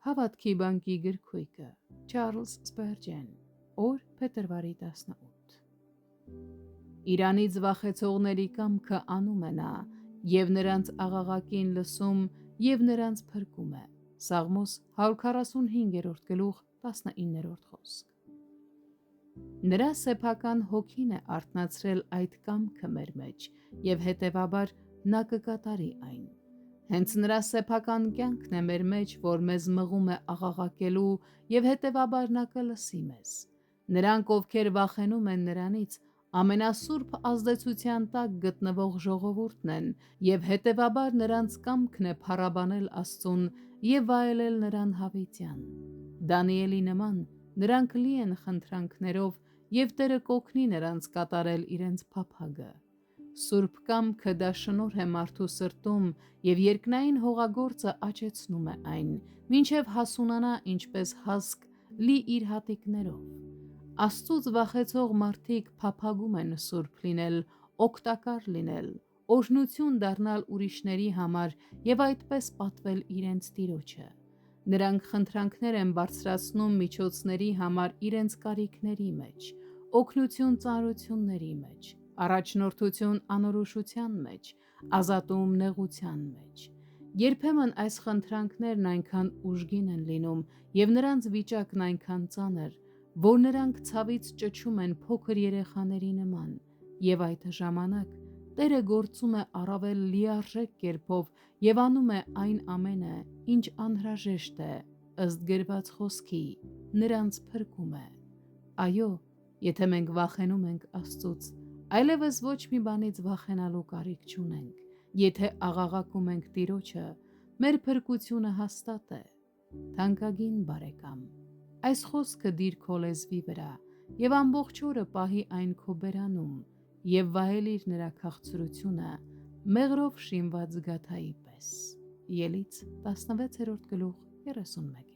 Հավատքի բանկի գրքույկը, Չարլզ Սպերջեն, օր փետրվարի 18։ Իրանից վախեցողների կամքը անում է նա, և նրանց աղաղակին լսում, և նրանց փրկում է։ Սաղմոս 145-րդ գլուխ 19-րդ խոսք։ Նրա սեփական հոգին է արթնացրել այդ կամքը մեր մեջ, և հետևաբար նա կկատարի այն։ Հենց նրա սեփական կյանքն է մեր մեջ, որ մեզ մղում է աղաղակելու, և հետևաբար նա կլսի մեզ։ Նրանք, ովքեր վախենում են նրանից, ամենասուրբ ազդեցության տակ գտնվող ժողովուրդն են, և հետևաբար նրանց կամքն է փառաբանել Աստծուն և վայելել նրան հավիտյան։ Դանիելի նման, նրանք լի են խնդրանքներով, և Տերը կօգնի նրանց կատարել իրենց փափագը։ Սուրբ կամքը դա շնորհ է մարդու սրտում, և երկնային հողագործը աճեցնում է այն, մինչև հասունանա ինչպես հասկ լի իր հատիկներով։ Աստծուց վախեցող մարդիկ փափագում են սուրբ լինել, օգտակար լինել, օրհնություն դառնալ ուրիշների համար և այդպես պատվել իրենց Տիրոջը։ Նրանք խնդրանքներ են բարձրացնում միջոցների համար իրենց կարիքների մեջ, օգնություն ծանրությունների մեջ, առաջնորդություն անորոշության մեջ, ազատում նեղության մեջ։ Երբեմն այս խնդրանքներն այնքան ուժգին են լինում, և նրանց վիճակն այնքան ծանր, որ նրանք ցավից ճչում են փոքր երեխաների նման, և այդ ժամանակ Տերը գործում է առավել լիարժեք կերպով և անում է այն ամենը, ինչ անհրաժեշտ է, ըստ գրված խոսքի, նրանց փրկում է։ Այո, եթե մենք վախենում ենք Աստծուց, այլևս ոչ մի բանից վախենալու կարիք չունենք։ Եթե աղաղակում ենք Տիրոջը, մեր փրկությունը հաստատ է։ Թանկագին բարեկամ, այս խոսքը դիր քո լեզվի վրա և ամբողջ օրը պահի այն քո բերանում և վայելիր նրա քաղցրությունը մեղրով շինված գաթայի պես։ Ելից 16-րդ գլուխ 31